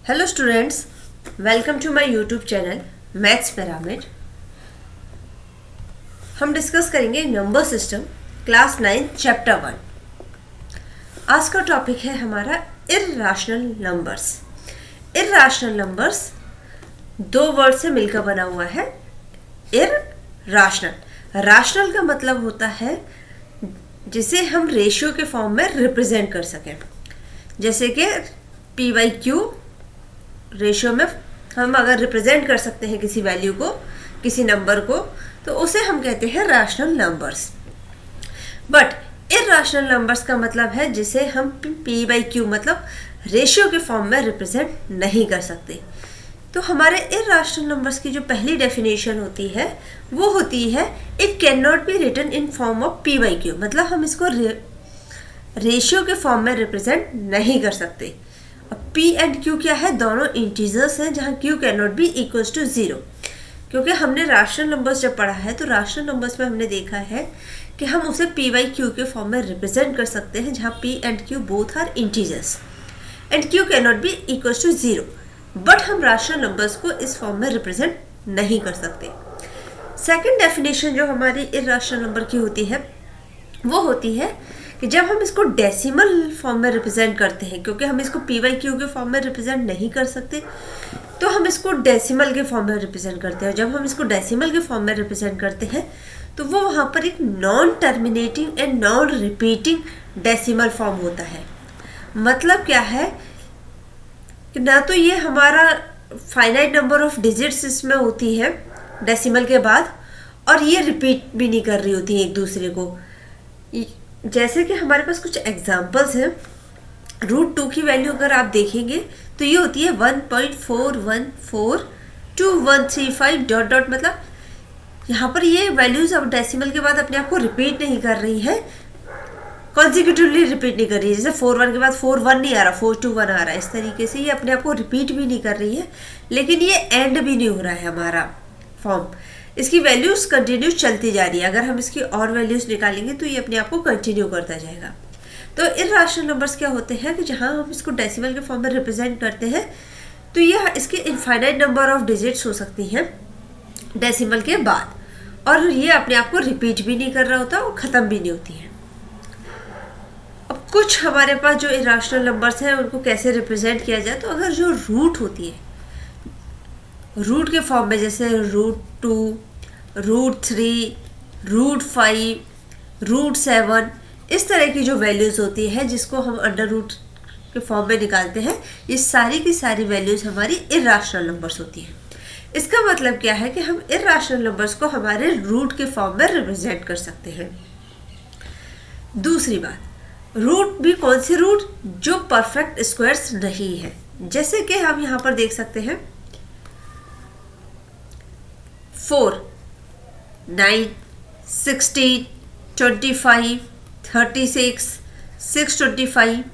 Hello students, welcome to my YouTube channel maths pyramid. हम discuss करेंगे number system class 9 chapter 1। आज का topic है हमारा इर्राशनल नंबर्स। इर्राशनल नंबर्स दो वर्ड से मिलकर बना हुआ है। इर्राशनल, राशनल का मतलब होता है जिसे हम रेशियो के फॉर्म में रिप्रेजेंट कर सकें। जैसे कि पी बाई क्यू रेशियो में हम अगर रिप्रेजेंट कर सकते हैं किसी वैल्यू को, किसी नंबर को, तो उसे हम कहते हैं रैशनल नंबर्स। बट इर्राशनल नंबर्स का मतलब है जिसे हम पी बाई क्यू मतलब रेशियो के फॉर्म में रिप्रेजेंट नहीं कर सकते। तो हमारे इर्राशनल नंबर्स की जो पहली डेफिनेशन होती है वो होती है it cannot be written in form of P by Q, मतलब हम इसको रेशियो के फॉर्म में रिप्रेजेंट नहीं कर सकते। पी एंड क्यू क्या है? दोनों इंटीजर्स हैं जहाँ Q cannot be equals to zero. क्योंकि हमने रैशनल नंबर्स जब पढ़ा है तो रैशनल नंबर्स में हमने देखा है कि हम उसे पी बाई क्यू के फॉर्म में रिप्रेजेंट कर सकते हैं जहाँ P and Q both are integers and Q cannot be equals to zero. But हम रैशनल नंबर्स को इस फॉर्म में रिप्रेजेंट नहीं कर सकते। सेकेंड डेफिनेशन जो हमारी इर्राशनल नंबर की होती है वो होती है कि जब हम इसको डेसिमल फॉर्म में रिप्रेजेंट करते हैं, क्योंकि हम इसको पी बाई क्यू के फॉर्म में रिप्रेजेंट नहीं कर सकते तो हम इसको डेसिमल के फॉर्म में रिप्रेजेंट करते हैं। जब हम इसको डेसिमल के फॉर्म में रिप्रेजेंट करते हैं तो वो वहाँ पर एक non terminating and non repeating decimal form होता है। मतलब क्या है कि ना तो ये हमारा फाइनाइट नंबर ऑफ डिजिट्स इसमें होती है डेसिमल के बाद, और ये रिपीट भी नहीं कर रही होती है एक दूसरे को। जैसे कि हमारे पास कुछ एग्जांपल्स हैं। √2 की वैल्यू अगर आप देखेंगे तो ये होती है 1.4142135 डॉट डॉट, मतलब यहाँ पर ये वैल्यूज अब डेसिमल के बाद अपने आप को रिपीट नहीं कर रही है, कॉन्जिक्यूटिवली रिपीट नहीं कर रही है। जैसे 4 1 के बाद 4 1 नहीं आ रहा, 4 2 1 आ रहा है। इस तरीके से ये अपने आप को रिपीट भी नहीं कर रही है, लेकिन ये एंड भी नहीं हो रहा है हमारा फॉर्म। इसकी वैल्यूज कंटिन्यूस चलती जा रही है। अगर हम इसकी और वैल्यूज निकालेंगे तो ये अपने आप को कंटिन्यू करता जाएगा। तो इर्राशनल नंबर्स क्या होते हैं कि जहाँ हम इसको डेसिमल के फॉर्म में रिप्रेजेंट करते हैं तो ये इसके इनफाइनाइट नंबर ऑफ डिजिट्स हो सकती हैं डेसिमल के बाद, और ये अपने आप को रिपीट भी नहीं कर रहा होता और ख़त्म भी नहीं होती है। अब कुछ हमारे पास जो इर्राशनल नंबर्स हैं उनको कैसे रिप्रेजेंट किया जाए, तो अगर जो रूट होती है रूट के फॉर्म में, जैसे √2, √3, √5, √7, इस तरह की जो वैल्यूज़ होती है जिसको हम अंडर रूट के फॉर्म में निकालते हैं, ये सारी की सारी वैल्यूज़ हमारी इर्राशनल नंबर्स होती हैं। इसका मतलब क्या है कि हम इर्राशनल नंबर्स को हमारे रूट के फॉर्म में रिप्रेजेंट कर सकते हैं। दूसरी बात, रूट भी कौन सी रूट? जो परफेक्ट स्क्वायर्स नहीं है। जैसे कि हम यहाँ पर देख सकते हैं 4, 9, 16, 25, 36, 625,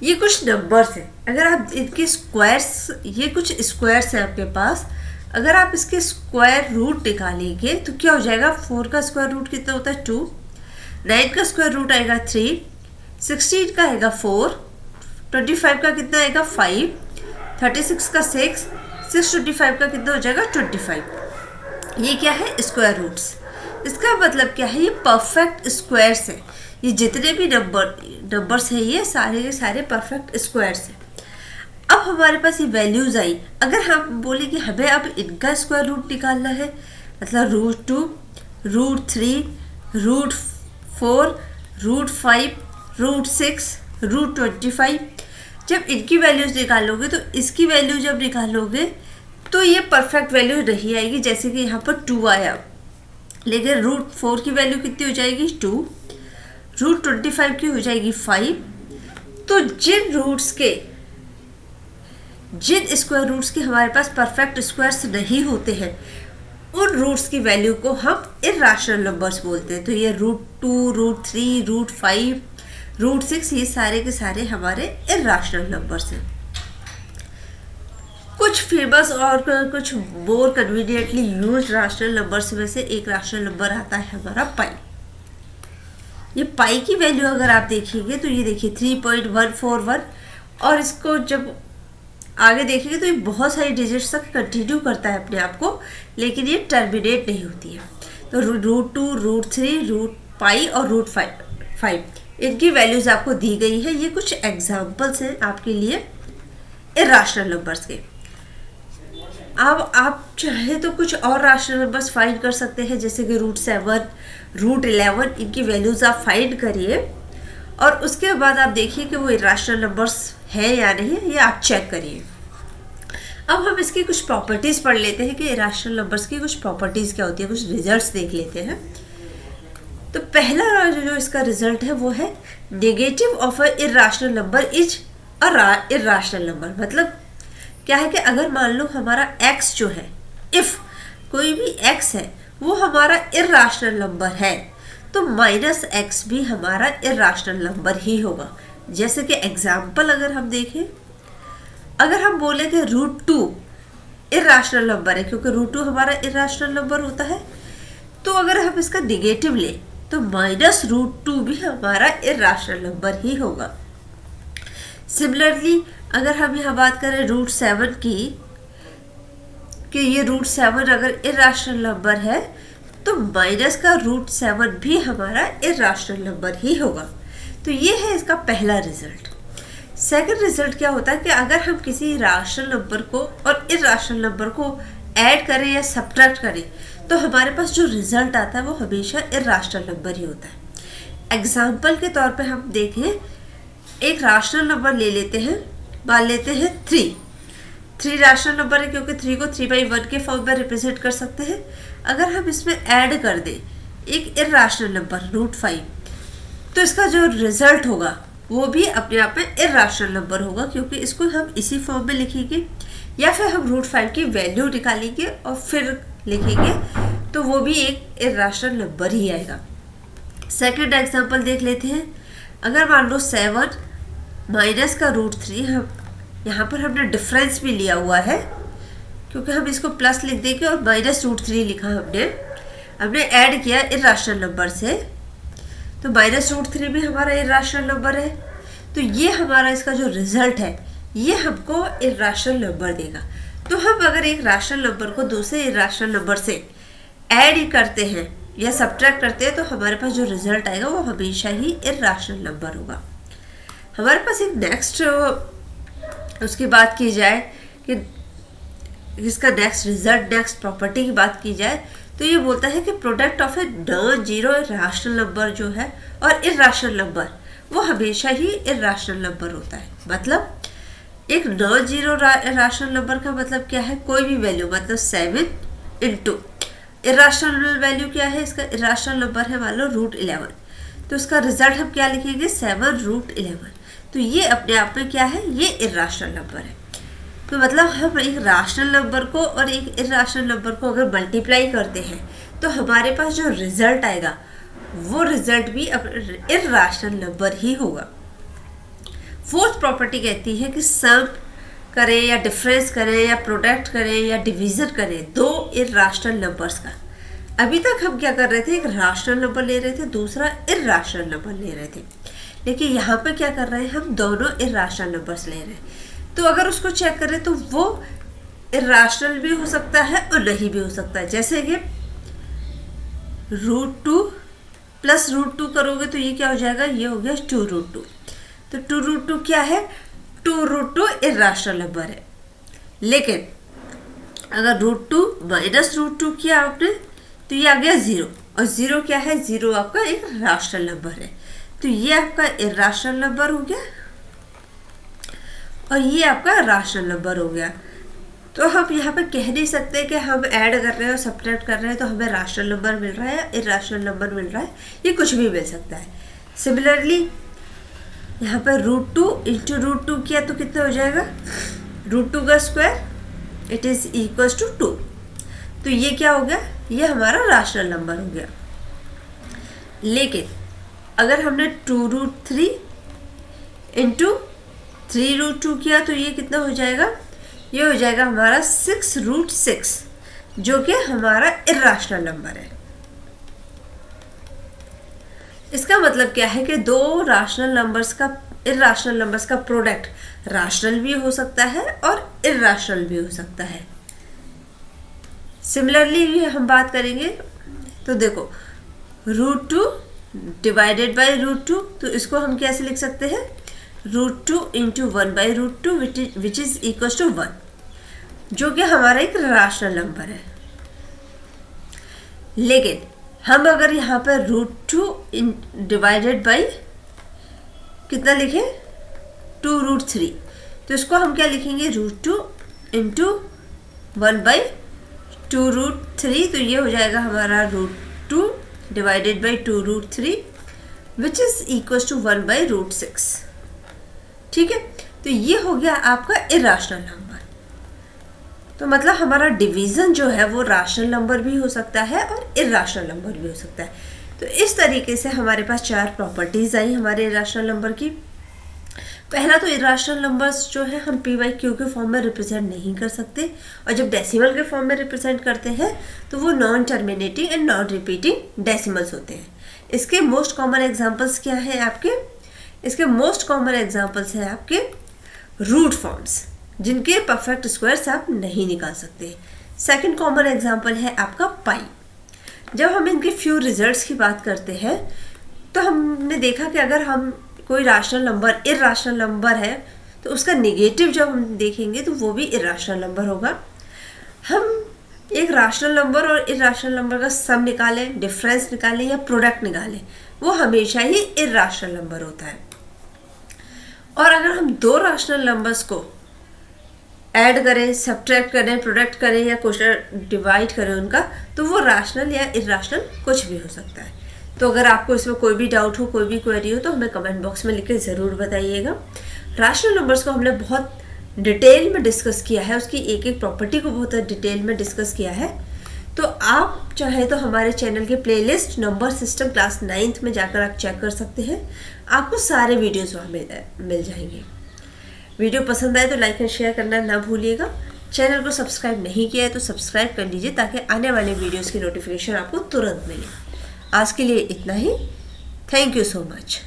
ये कुछ नंबर्स हैं। अगर आप इनके स्क्वायर्स, ये कुछ स्क्वायर्स हैं आपके पास, अगर आप इसके स्क्वायर रूट निकालेंगे तो क्या हो जाएगा? 4 का स्क्वायर रूट कितना होता है? 2, 9 का स्क्वायर रूट आएगा 3, 16 का आएगा 4, 25 का कितना आएगा 5, 36 का 6, 625 का कितना हो जाएगा 25। ये क्या है? Square roots. इसका मतलब क्या है? ये परफेक्ट स्क्वायर्स है। ये जितने भी नंबर्स हैं ये सारे के सारे परफेक्ट स्क्वायर्स हैं। अब हमारे पास ये वैल्यूज आई, अगर हम बोले कि हमें अब इनका स्क्वायर रूट निकालना है, मतलब √2, √3, √4, √5, √6, √25, जब इनकी वैल्यूज निकालोगे तो इसकी वैल्यू जब निकालोगे तो ये परफेक्ट वैल्यू नहीं आएगी। जैसे कि यहाँ पर 2 आया, लेकिन √4 की वैल्यू कितनी हो जाएगी? 2, √25 की हो जाएगी 5। तो जिन स्क्वायर रूट्स के हमारे पास परफेक्ट स्क्वायर्स नहीं होते हैं उन रूट्स की वैल्यू को हम इर्राशनल नंबर्स बोलते हैं। तो ये √2, √3, √5, √6, ये सारे के सारे हमारे इर्राशनल नंबर्स हैं। कुछ फेमस और कुछ मोर कन्वीनियंटली यूज्ड रैशनल नंबर्स में से एक रैशनल नंबर आता है हमारा पाई। ये पाई की वैल्यू अगर आप देखेंगे तो ये देखिए 3.141, और इसको जब आगे देखेंगे तो ये बहुत सारी डिजिट्स तक कंटिन्यू करता है अपने आप को, लेकिन ये टर्मिनेट नहीं होती है। तो √2, √3, √π और √5 इनकी वैल्यूज आपको दी गई है। ये कुछ एग्जाम्पल्स हैं आपके लिए इर्राशनल नंबर्स के। अब आप चाहे तो कुछ और राशनल नंबर्स फाइंड कर सकते हैं, जैसे कि √7, √11, इनकी वैल्यूज आप फाइंड करिए और उसके बाद आप देखिए कि वो इर्राशनल नंबर्स है या नहीं है, ये आप चेक करिए। अब हम इसकी कुछ प्रॉपर्टीज़ पढ़ लेते हैं कि इर्राशनल नंबर्स की कुछ प्रॉपर्टीज़ क्या होती है, कुछ रिजल्ट्स देख लेते हैं। तो पहला जो इसका रिजल्ट है वो है negative of a irrational number is a irrational number. मतलब क्या है कि अगर मान लो हमारा x जो है, इफ़ कोई भी x है वो हमारा इर्राशनल नंबर है, तो -x भी हमारा इर्राशनल नंबर ही होगा। जैसे कि एग्जाम्पल अगर हम देखें, अगर हम बोले कि √2 इर्राशनल नंबर है, क्योंकि √2 हमारा इर्राशनल नंबर होता है, तो अगर हम इसका निगेटिव लें तो -√2 भी हमारा इर्राशनल नंबर ही होगा। सिमिलरली अगर हम यहाँ बात करें √7 की, कि ये √7 अगर इर्राशनल नंबर है तो माइनस का √7 भी हमारा इर्राशनल नंबर ही होगा। तो ये है इसका पहला रिजल्ट। सेकंड रिजल्ट क्या होता है कि अगर हम किसी राशनल नंबर को और इर्राशनल नंबर को ऐड करें या सब्ट्रैक्ट करें तो हमारे पास जो रिजल्ट आता है वो हमेशा इर्राशनल नंबर ही होता है। एग्जाम्पल के तौर पे हम देखें, एक राशनल नंबर ले लेते हैं, मान लेते हैं 3 राशनल नंबर है क्योंकि 3 को 3/1 के फॉर्म में रिप्रेजेंट कर सकते हैं। अगर हम इसमें ऐड कर दें एक इर्राशनल नंबर √5, तो इसका जो रिजल्ट होगा वो भी अपने आप में इर्राशनल नंबर होगा, क्योंकि इसको हम इसी फॉर्म में लिखेंगे या फिर हम √5 की वैल्यू निकालेंगे और फिर लिखेंगे, तो वो भी एक इर्राशनल नंबर ही आएगा। सेकंड एग्जांपल देख लेते हैं। अगर मान लो 7 माइनस का √3, हम यहाँ पर हमने डिफरेंस भी लिया हुआ है क्योंकि हम इसको प्लस लिख देंगे और -√3 लिखा हमने ऐड किया इर्राशनल नंबर से, तो -√3 भी हमारा इर्राशनल नंबर है। तो ये हमारा इसका जो रिजल्ट है ये हमको इर्राशनल नंबर देगा। तो हम अगर एक राशनल नंबर को दूसरे इर्राशनल नंबर से ऐड करते हैं या सब्ट्रैक्ट करते हैं तो हमारे पास जो रिजल्ट आएगा वो हमेशा ही इर्राशनल नंबर होगा। हमारे पास एक नेक्स्ट उसकी बात की जाए कि इसका नेक्स्ट रिजल्ट, नेक्स्ट प्रॉपर्टी की बात की जाए तो ये बोलता है कि product of a non zero rational number जो है और इर्राशनल नंबर वो हमेशा ही इर्राशनल नंबर होता है। मतलब एक नॉन जीरो राशनल नंबर का मतलब क्या है, कोई भी वैल्यू, मतलब 7 इंटू इर्राशनल वैल्यू क्या है, इसका इर्राशनल नंबर है मान लो √11, तो इसका रिजल्ट हम क्या लिखेंगे 7√11। तो ये अपने आप में क्या है, ये इर्राशनल नंबर है। तो मतलब हम एक राशनल नंबर को और एक इर्राशनल नंबर को अगर मल्टीप्लाई करते हैं तो हमारे पास जो रिजल्ट आएगा वो रिजल्ट भी इर्राशनल नंबर ही होगा। फोर्थ प्रॉपर्टी कहती है कि सम करें या डिफरेंस करें या प्रोडक्ट करें या डिवीज़न करें दो इर्राशनल नंबर्स का। अभी तक हम क्या कर रहे थे, एक राशनल नंबर ले रहे थे, दूसरा इर्राशनल नंबर ले रहे थे, लेकिन यहाँ पे क्या कर रहे हैं, हम दोनों इर्राशनल नंबर्स ले रहे हैं। तो अगर उसको चेक करें तो वो इर्राशनल भी हो सकता है और नहीं भी हो सकता है। जैसे कि √2 प्लस √2 करोगे तो ये क्या हो जाएगा, ये हो गया 2√2। तो 2√2 क्या है, 2√2 इर्राशनल नंबर है। लेकिन अगर √2 माइनस √2 किया आपने तो ये आ गया 0, और 0 क्या है, 0 आपका एक राशनल नंबर है। तो ये आपका इर्राशनल नंबर हो गया और ये आपका राशनल नंबर हो गया। तो हम यहाँ पे कह नहीं सकते कि हम ऐड कर रहे हैं और सब्ट्रैक्ट कर रहे हैं तो हमें राशनल नंबर मिल रहा है या इर्राशनल नंबर मिल रहा है, ये कुछ भी मिल सकता है। सिमिलरली यहाँ पर √2 इंटू √2 किया तो कितना हो जाएगा, √2 का square it is equals to 2। तो ये क्या हो गया, ये हमारा राशनल नंबर हो गया। लेकिन अगर हमने 2√3 इंटू 3√2 किया तो ये कितना हो जाएगा, ये हो जाएगा हमारा 6√6, जो कि हमारा इर्राशनल नंबर है। इसका मतलब क्या है कि दो राशनल नंबर्स का इर्राशनल नंबर्स का प्रोडक्ट राशनल भी हो सकता है और इर्राशनल भी हो सकता है। सिमिलरली हम बात करेंगे तो देखो √2 डिवाइडेड बाई √2, तो इसको हम कैसे लिख सकते हैं, √2 into 1/√2 which is equal to 1, जो कि हमारा एक राशनल नंबर है। लेकिन हम अगर यहाँ पर √2 डिवाइडेड बाई कितना लिखें, 2√3, तो इसको हम क्या लिखेंगे, √2 इंटू 1/2√3, तो ये हो जाएगा हमारा √2 divided by 2√3 which is equal to 1/√6। ठीक है, तो ये हो गया आपका इर्राशनल नंबर। तो मतलब हमारा डिवीज़न जो है वो राशनल नंबर भी हो सकता है और इर्राशनल नंबर भी हो सकता है। तो इस तरीके से हमारे पास 4 प्रॉपर्टीज़ आई हमारे इर्राशनल नंबर की। पहला तो इर्राशनल नंबर्स जो है हम p/q के फॉर्म में रिप्रेजेंट नहीं कर सकते, और जब डेसिमल के फॉर्म में रिप्रेजेंट करते हैं तो वो non terminating and non repeating decimals होते हैं। इसके मोस्ट कॉमन एग्जांपल्स क्या है आपके, इसके मोस्ट कॉमन एग्जांपल्स हैं आपके रूट फॉर्म्स, जिनके परफेक्ट स्क्वायर्स आप नहीं निकाल सकते। सेकंड कॉमन एग्जांपल है आपका पाई। जब हम इनके फ्यू रिजल्ट्स की बात करते हैं तो हमने देखा कि अगर हम कोई राशनल नंबर इर्राशनल नंबर है तो उसका नेगेटिव जब हम देखेंगे तो वो भी इर्राशनल नंबर होगा। हम एक राशनल नंबर और इर्राशनल नंबर का सम निकालें, डिफरेंस निकालें या प्रोडक्ट निकालें, वो हमेशा ही इर्राशनल नंबर होता है। और अगर हम दो राशनल नंबर्स को ऐड करें, सब्ट्रैक्ट करें, प्रोडक्ट करें या क्वोशिएंट डिवाइड करें उनका, तो वो राशनल या इर्राशनल कुछ भी हो सकता है। तो अगर आपको इसमें कोई भी डाउट हो, कोई भी क्वेरी हो, तो हमें कमेंट बॉक्स में लिख के ज़रूर बताइएगा। राशनल नंबर्स को हमने बहुत डिटेल में डिस्कस किया है, उसकी एक एक प्रॉपर्टी को बहुत डिटेल में डिस्कस किया है। तो आप चाहे तो हमारे चैनल के playlist number system class 9th में जाकर आप चेक कर सकते हैं, आपको सारे वीडियोज़ वहाँ मिल जाएंगे। वीडियो पसंद आए तो लाइक एंड शेयर करना ना भूलिएगा। चैनल को सब्सक्राइब नहीं किया है तो सब्सक्राइब कर लीजिए ताकि आने वाले वीडियोस की नोटिफिकेशन आपको तुरंत मिले। आज के लिए इतना ही। Thank you so much.